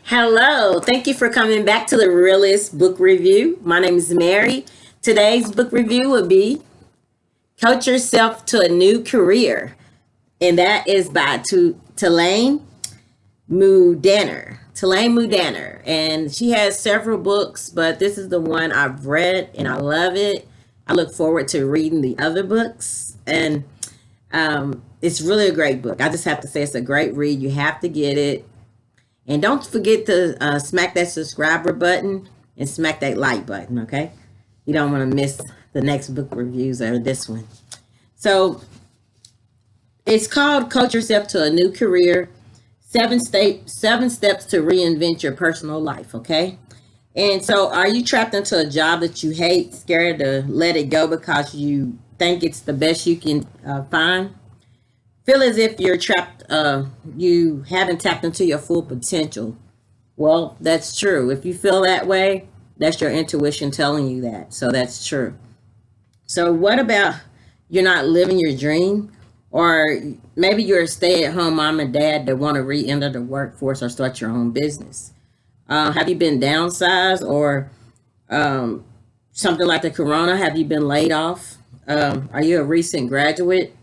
Hello, thank you for coming back to the Realest book review. My name is Mary. Today's book review will be Coach Yourself to a New Career, and that is by Talane Miedaner, and she has several books, but this is the one I've read and I love it. I look forward to reading the other books, and it's really a great book. I just have to say it's a great read. You have to get it. And don't forget to smack that subscriber button and smack that like button, okay? You don't want to miss the next book reviews or this one. So it's called Coach Yourself to a New Career, seven steps to reinvent your personal life, okay? And so are you trapped into a job that you hate, scared to let it go because you think it's the best you can find? Feel as if you're trapped, you haven't tapped into your full potential. Well, that's true. If you feel that way, that's your intuition telling you that. So that's true. So what about you're not living your dream? Or maybe you're a stay-at-home mom and dad that want to re-enter the workforce or start your own business. Have you been downsized or something like the corona? Have you been laid off? Are you a recent graduate?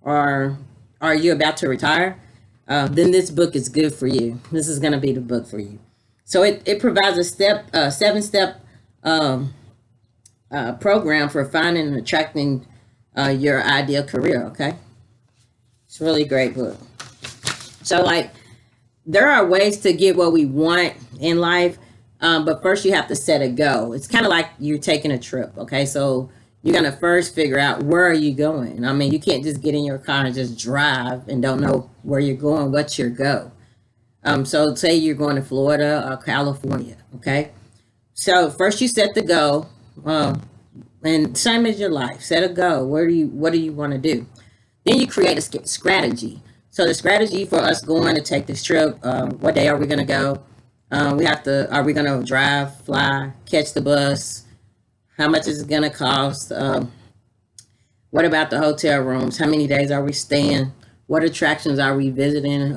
Or are you about to retire? Then this book is good for you. This is going to be the book for you. So it provides a seven-step program for finding and attracting your ideal career, okay? It's a really great book. So, there are ways to get what we want in life, but first you have to set a goal. It's kind of like you're taking a trip, okay? So you're going to first figure out where are you going. I mean, you can't just get in your car and just drive and don't know where you're going. What's your go? So say you're going to Florida or California, okay? So first you set the goal, and same as your life. Set a goal. What do you want to do? Then you create a strategy. So the strategy for us going to take this trip, what day are we going to go? Are we going to drive, fly, catch the bus? How much is it going to cost? What about the hotel rooms? How many days are we staying? What attractions are we visiting?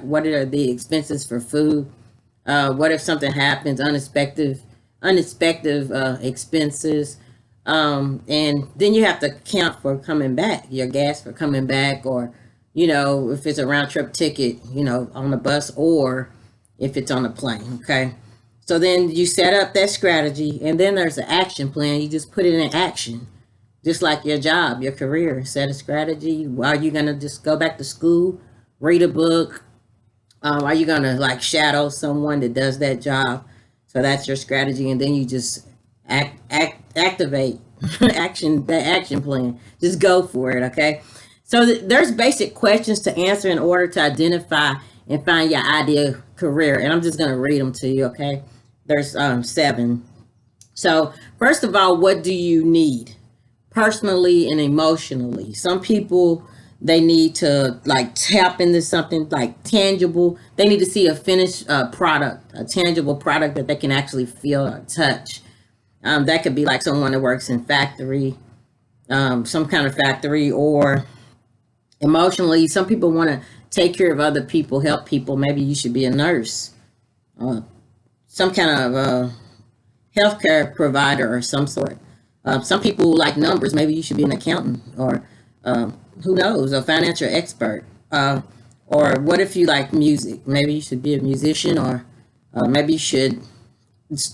What are the expenses for food? What if something happens, unexpected expenses? And then you have to count for coming back, your gas for coming back, or, if it's a round trip ticket, on the bus, or if it's on a plane, okay? So then you set up that strategy, and then there's an action plan. You just put it in action, just like your job, your career. Set a strategy. Are you going to just go back to school, read a book? Are you going to shadow someone that does that job? So that's your strategy, and then you just activate that action plan. Just go for it, okay? So there's basic questions to answer in order to identify and find your ideal career, and I'm just going to read them to you, okay? There's 7. So first of all, what do you need personally and emotionally? Some people, they need to tap into something tangible. They need to see a finished product, a tangible product that they can actually feel or touch. That could be like someone that works in factory, some kind of factory, or emotionally, some people want to take care of other people, help people. Maybe you should be a nurse, some kind of healthcare provider or some sort. Some people like numbers. Maybe you should be an accountant, or who knows, a financial expert. Or what if you like music? Maybe you should be a musician, or maybe you should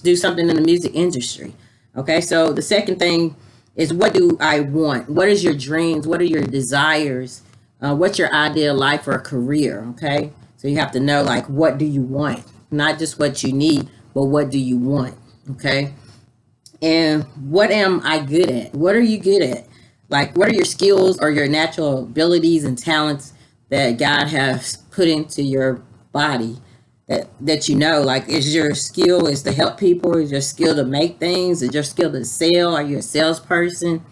do something in the music industry. Okay, so the second thing is, what do I want? What is your dreams? What are your desires? What's your ideal life or career? Okay, so you have to know what do you want, not just what you need, but what do you want? Okay, and what am I good at? What are you good at? What are your skills or your natural abilities and talents that God has put into your body? That is your skill is to help people? Is your skill to make things? Is your skill to sell? Are you a salesperson?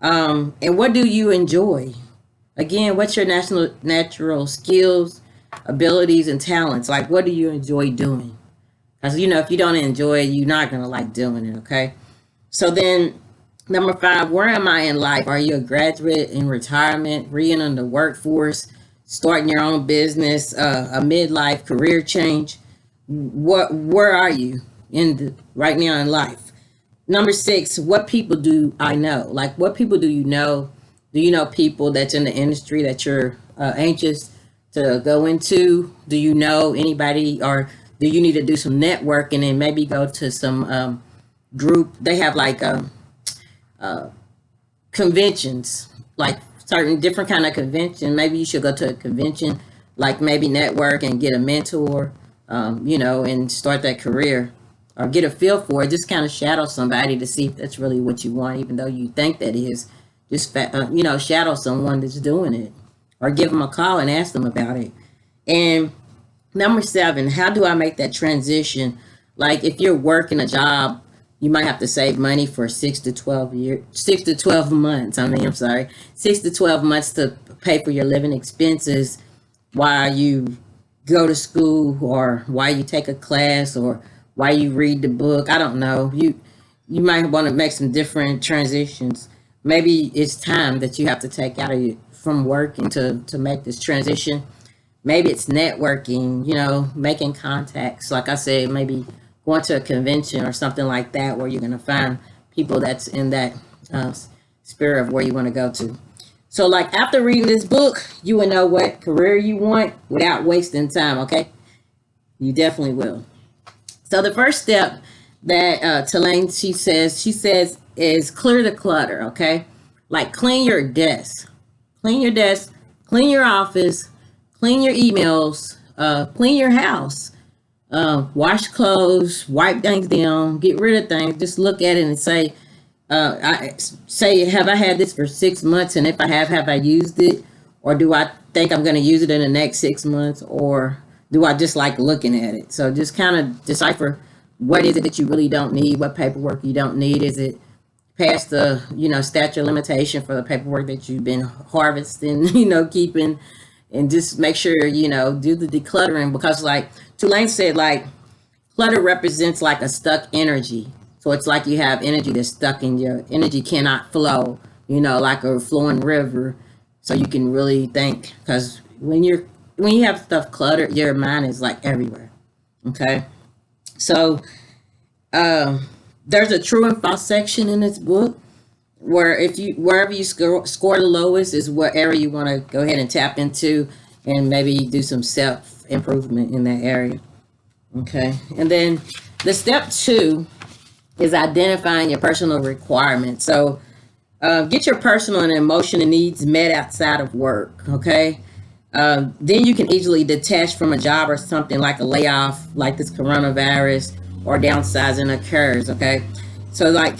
And what do you enjoy? Again, what's your natural skills, abilities, and talents? What do you enjoy doing? Because if you don't enjoy it, you're not gonna like doing it. Okay. So then, number 5, where am I in life? Are you a graduate, in retirement, re-entering the workforce, starting your own business, a midlife career change? where are you right now in life? Number 6, what people do I know? Like, what people do you know? Do you know people that's in the industry that you're anxious to go into? Do you know anybody, or do you need to do some networking and maybe go to some group? They have like conventions, like certain different kind of convention. Maybe you should go to a convention, like maybe network and get a mentor, and start that career or get a feel for it. Just kind of shadow somebody to see if that's really what you want, even though you think that is. Just shadow someone that's doing it, or give them a call and ask them about it. And number 7, how do I make that transition? Like, if you're working a job, you might have to save money for 6 to 12 months. I'm sorry, 6 to 12 months to pay for your living expenses while you go to school, or while you take a class, or while you read the book. I don't know. You might want to make some different transitions. Maybe it's time that you have to take out of you from working to make this transition. Maybe it's networking, making contacts. Like I said, maybe going to a convention or something like that, where you're going to find people that's in that uh, spirit of where you want to go to. So, like, after reading this book, you will know what career you want without wasting time, okay? You definitely will. So, the first step that Talane, she says, is clear the clutter, okay? Like, clean your desk. Clean your desk, clean your office, clean your emails, clean your house, wash clothes, wipe things down, get rid of things. Just look at it and say, have I had this for 6 months? And if I have I used it? Or do I think I'm going to use it in the next 6 months? Or do I just like looking at it? So just kind of decipher, what is it that you really don't need? What paperwork you don't need? Is it past the, statute of limitation for the paperwork that you've been harvesting, keeping? And just make sure, do the decluttering, because like Tulane said, like, clutter represents like a stuck energy. So it's like you have energy that's stuck in your energy, cannot flow, like a flowing river. So you can really think, because when you have stuff cluttered, your mind is like everywhere. Okay. So there's a true and false section in this book, where wherever you score the lowest is what area you want to go ahead and tap into, and maybe do some self improvement in that area. Okay. And then the step 2 is identifying your personal requirements. So get your personal and emotional needs met outside of work. Okay. Then you can easily detach from a job or something like a layoff, like this coronavirus, or downsizing occurs. Okay. So, like,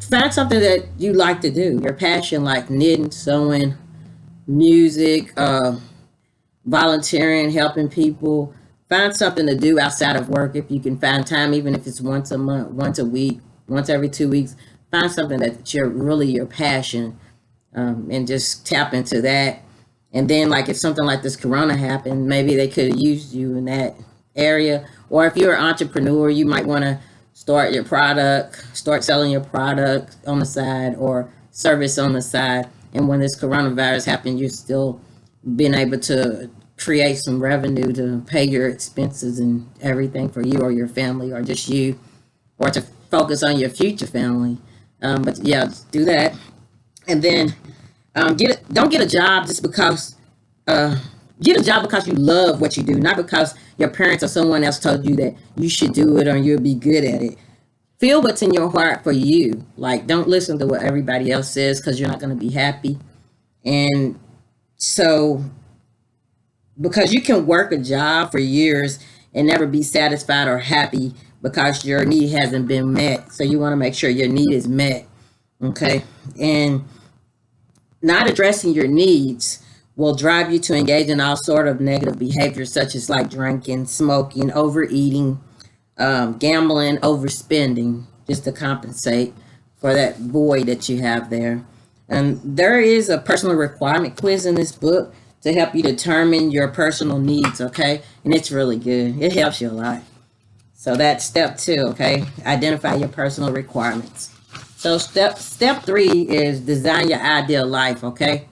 find something that you like to do, your passion, like knitting, sewing, music, volunteering, helping people. Find something to do outside of work if you can find time, even if it's once a month, once a week, once every 2 weeks. Find something that's really your passion, and just tap into that. And then, like, if something like this corona happened, maybe they could have used you in that area. Or if you're an entrepreneur, you might want to start selling your product on the side, or service on the side. And when this coronavirus happened, you're still being able to create some revenue to pay your expenses and everything for you or your family, or just you, or to focus on your future family. But yeah, do that. And then don't get a job just because, get a job because you love what you do, not because your parents or someone else told you that you should do it or you'll be good at it. Feel what's in your heart for you. Like, don't listen to what everybody else says, because you're not going to be happy. And so, because you can work a job for years and never be satisfied or happy because your need hasn't been met. So you want to make sure your need is met. Okay. And not addressing your needs will drive you to engage in all sort of negative behaviors, such as like drinking, smoking, overeating, gambling, overspending, just to compensate for that void that you have there. And there is a personal requirement quiz in this book to help you determine your personal needs, okay? And it's really good. It helps you a lot. So that's step 2, okay? Identify your personal requirements. So step 3 is design your ideal life, okay?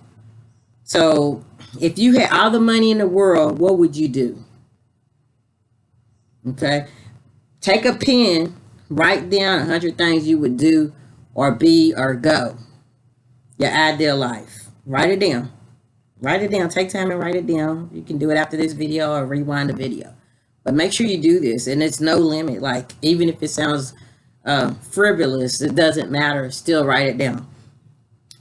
So if you had all the money in the world, what would you do? Okay. Take a pen, write down 100 things you would do or be or go. Your ideal life. Write it down. Write it down. Take time and write it down. You can do it after this video or rewind the video. But make sure you do this. And it's no limit. Like, even if it sounds frivolous, it doesn't matter. Still write it down.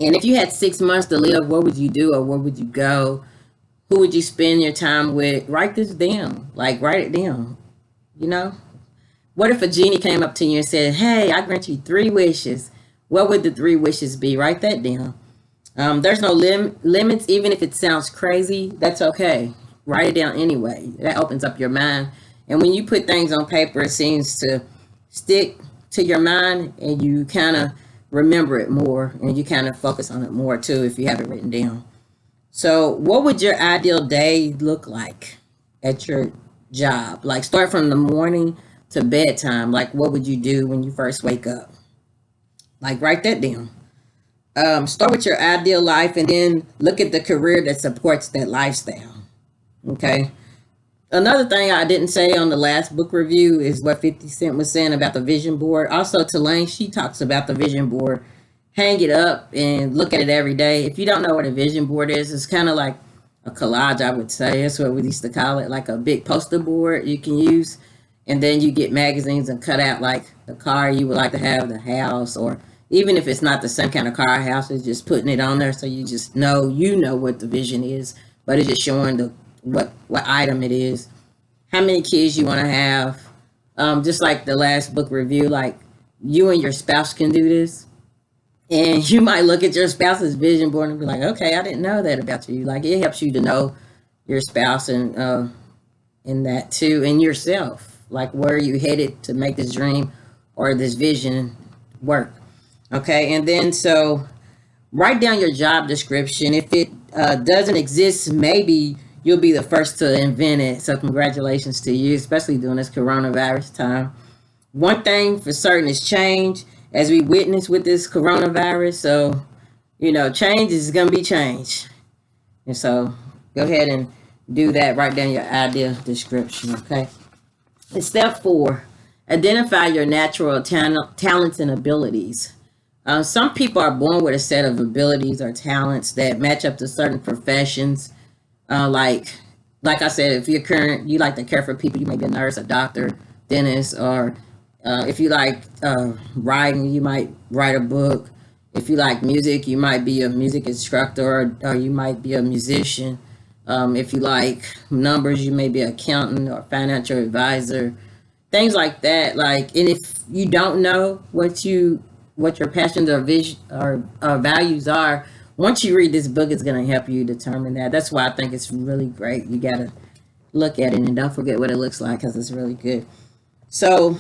And if you had 6 months to live, what would you do or where would you go? Who would you spend your time with? Write this down. Like, write it down. You know? What if a genie came up to you and said, hey, I grant you 3 wishes? What would the 3 wishes be? Write that down. There's no limits, even if it sounds crazy, that's okay. Write it down anyway. That opens up your mind. And when you put things on paper, it seems to stick to your mind and you kind of remember it more and you kind of focus on it more too if you have it written down. So what would your ideal day look like at your job? Like, start from the morning to bedtime. Like, what would you do when you first wake up? Like, write that down. Start with your ideal life and then look at the career that supports that lifestyle. Okay. Another thing I didn't say on the last book review is what 50 Cent was saying about the vision board. Also, Talane, she talks about the vision board. Hang it up and look at it every day. If you don't know what a vision board is, it's kind of like a collage, I would say. That's what we used to call it, like a big poster board you can use. And then you get magazines and cut out like the car you would like to have, the house, or even if it's not the same kind of car or house, it's just putting it on there so you just know what the vision is, but it's just showing the what item it is, how many kids you want to have. Just like the last book review, like, you and your spouse can do this. And you might look at your spouse's vision board and be like, okay, I didn't know that about you. Like, it helps you to know your spouse and in that too, and yourself. Like, where are you headed to make this dream or this vision work? Okay, and then so write down your job description. If it doesn't exist, maybe you'll be the first to invent it. So congratulations to you, especially during this coronavirus time. One thing for certain is change, as we witness with this coronavirus. So, change is going to be change. And so go ahead and do that. Write down your ideal description, okay? And step 4, identify your natural talents and abilities. Some people are born with a set of abilities or talents that match up to certain professions. Like I said, if you like to care for people, you may be a nurse, a doctor, dentist, or if you like writing, you might write a book. If you like music, you might be a music instructor, or you might be a musician. If you like numbers, you may be an accountant or financial advisor, things like that. Like, and if you don't know what your passions or vision or values are, once you read this book, it's going to help you determine that. That's why I think it's really great. You got to look at it and don't forget what it looks like, because it's really good. So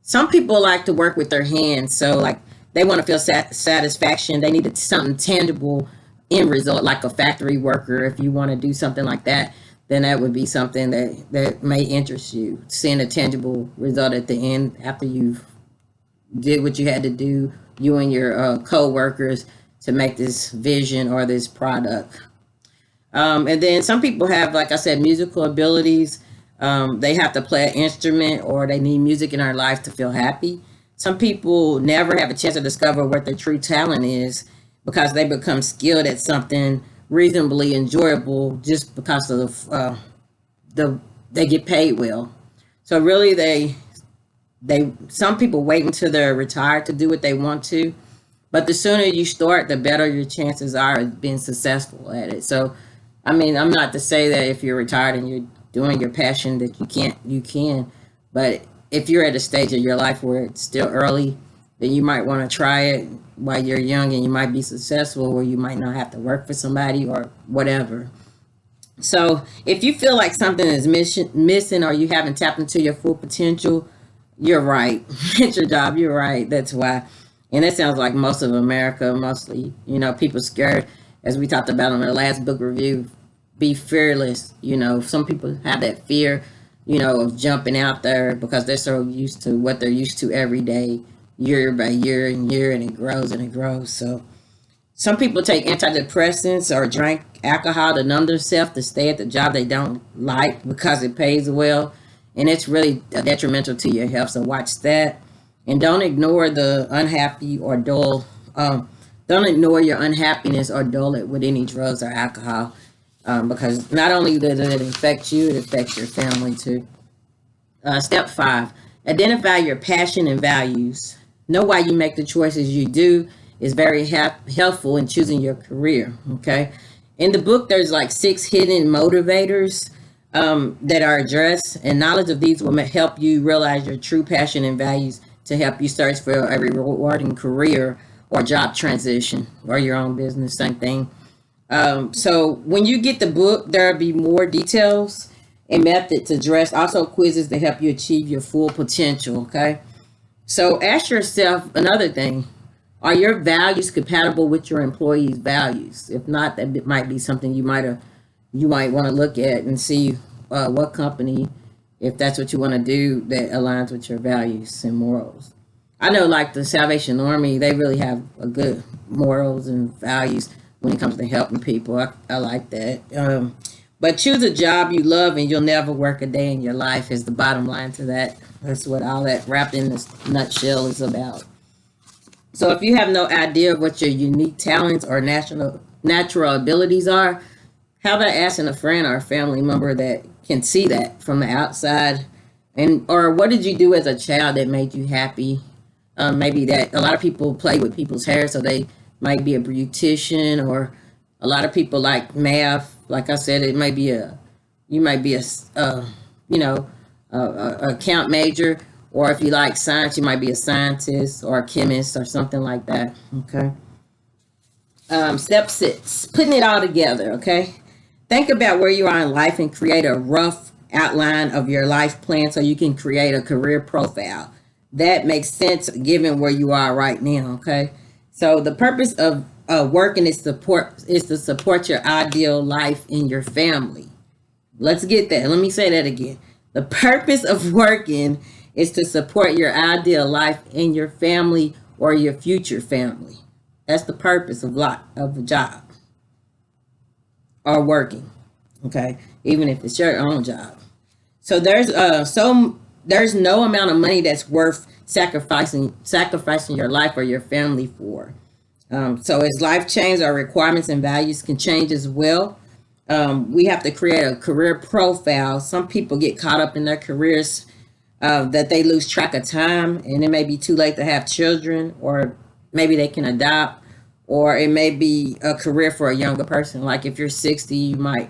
some people like to work with their hands. So, like, they want to feel satisfaction. They need something tangible end result, like a factory worker. If you want to do something like that, then that would be something that may interest you, seeing a tangible result at the end after you've did what you had to do, you and your co-workers, to make this vision or this product. And then some people have, like I said, musical abilities. They have to play an instrument, or they need music in their life to feel happy. Some people never have a chance to discover what their true talent is because they become skilled at something reasonably enjoyable just because of they get paid well. So really, some people wait until they're retired to do what they want to, but the sooner you start, the better your chances are of being successful at it. So, I mean, I'm not to say that if you're retired and you're doing your passion that you can, but if you're at a stage of your life where it's still early, then you might want to try it while you're young, and you might be successful, or you might not have to work for somebody or whatever. So if you feel like something is missing, or you haven't tapped into your full potential, you're right. It's your job. You're right. That's why. And that sounds like most of America, mostly, people scared, as we talked about on our last book review, be fearless. Some people have that fear, of jumping out there because they're so used to what they're used to every day, year by year and year, and it grows and it grows. So Some people take antidepressants or drink alcohol to numb themselves to stay at the job they don't like because it pays well. And it's really detrimental to your health. So watch that. And don't ignore the unhappy or dull. Don't ignore your unhappiness or dull it with any drugs or alcohol. Because not only does it affect you, it affects your family too. Step 5, identify your passion and values. Know why you make the choices you do is very helpful in choosing your career. Okay. In the book, there's like 6 hidden motivators that are addressed, and knowledge of these will help you realize your true passion and values to help you search for a rewarding career or job transition or your own business, same thing. So when you get the book, there'll be more details and methods addressed, also quizzes to help you achieve your full potential. Okay. So ask yourself another thing. Are your values compatible with your employees' values? If not, that might be something you might want to look at and see what company, if that's what you want to do, that aligns with your values and morals. I know, like the Salvation Army, they really have a good morals and values when it comes to helping people. I like that. But choose a job you love, and you'll never work a day in your life. Is the bottom line to that. That's what all that wrapped in this nutshell is about. So if you have no idea of what your unique talents or natural abilities are, how about asking a friend or a family member that can see that from the outside? And or what did you do as a child that made you happy? Maybe that a lot of people play with people's hair, so they might be a beautician, or a lot of people like math. Like I said, it might be you might be you know, account major, or if you like science, you might be a scientist or a chemist or something like that. Okay. Step 6, putting it all together. Okay. Think about where you are in life and create a rough outline of your life plan so you can create a career profile that makes sense given where you are right now. Okay. So the purpose of working is to support your ideal life in your family. Let's get that. Let me say that again. The purpose of working is to support your ideal life in your family or your future family. That's the purpose of a job or working. Okay, even if it's your own job. So there's no amount of money that's worth sacrificing your life or your family for. So as life changes, our requirements and values can change as well. We have to create a career profile. Some people get caught up in their careers that they lose track of time, and it may be too late to have children, or maybe they can adopt, or it may be a career for a younger person. Like if you're 60, you might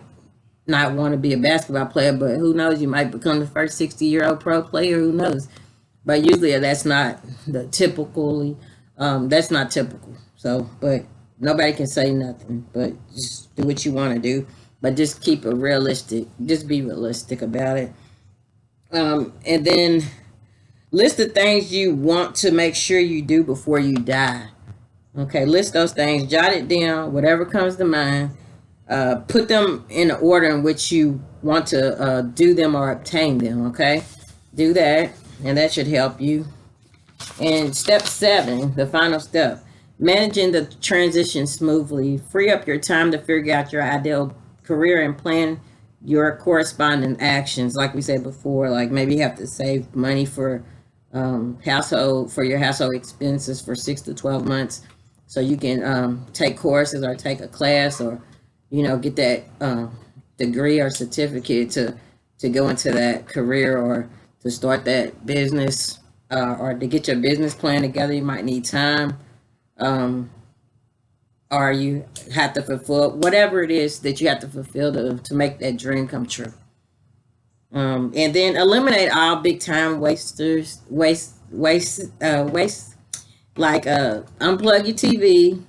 not want to be a basketball player, but who knows, you might become the first 60-year-old pro player, who knows. But usually that's not that's not typical. So, but nobody can say nothing, but just do what you want to do, but just keep it realistic. Just be realistic about it. And then list the things you want to make sure you do before you die. Okay, list those things, jot it down, whatever comes to mind. Put them in the order in which you want to do them or obtain them. Okay, do that, and that should help you. And step 7, the final step, managing the transition smoothly. Free up your time to figure out your ideal career and plan your corresponding actions. Like we said before, like maybe you have to save money for your household expenses for 6 to 12 months, so you can take courses or take a class, or get that degree or certificate to go into that career, or to start that business, or to get your business plan together. You might need time, or you have to fulfill whatever it is that you have to fulfill to make that dream come true. And then eliminate all big time wasters, waste, like unplug your TV,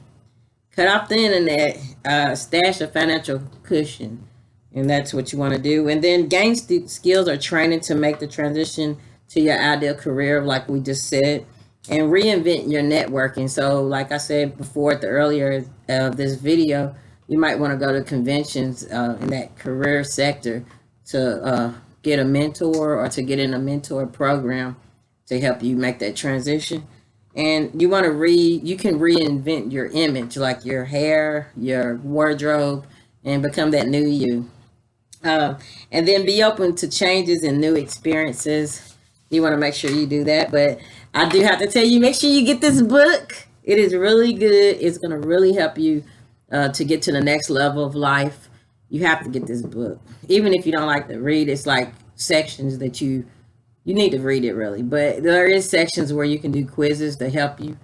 cut off the internet, stash a financial cushion, and that's what you want to do. And then gain skills or training to make the transition to your ideal career, like we just said, and reinvent your networking. So, like I said before at the earlier of this video, you might want to go to conventions in that career sector to get a mentor, or to get in a mentor program to help you make that transition. And you want to you can reinvent your image, like your hair, your wardrobe, and become that new you. Uh, and then be open to changes and new experiences. You want to make sure you do that. But I do have to tell you, make sure you get this book. It is really good. It's going to really help you to get to the next level of life. You have to get this book. Even if you don't like to read, it's like sections that you need to read it really. But there is sections where you can do quizzes to help you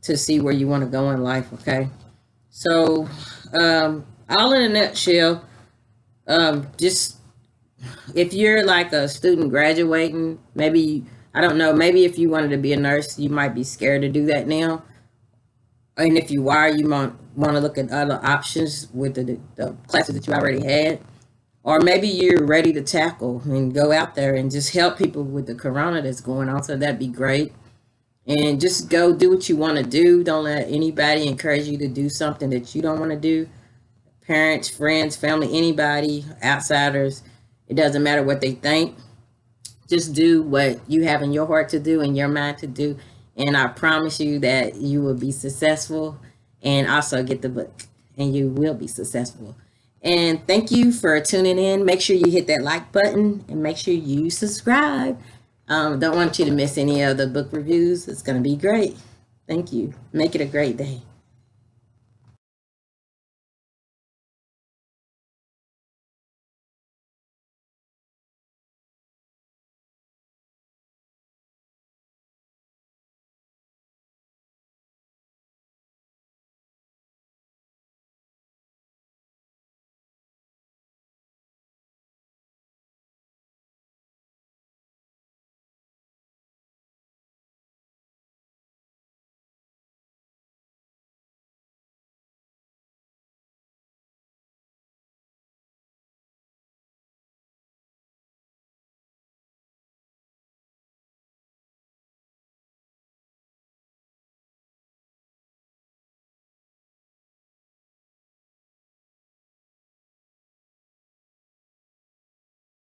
to see where you want to go in life. Okay. So, all in a nutshell, just if you're like a student graduating, maybe, I don't know, maybe if you wanted to be a nurse, you might be scared to do that now. And if you are, you might want to look at other options with the classes that you already had. Or maybe you're ready to tackle and go out there and just help people with the corona that's going on. So that'd be great. And just go do what you want to do. Don't let anybody encourage you to do something that you don't want to do. Parents, friends, family, anybody, outsiders, it doesn't matter what they think. Just do what you have in your heart to do and your mind to do. And I promise you that you will be successful, and also get the book and you will be successful. And thank you for tuning in. Make sure you hit that like button and make sure you subscribe. Don't want you to miss any of the book reviews. It's going to be great. Thank you. Make it a great day.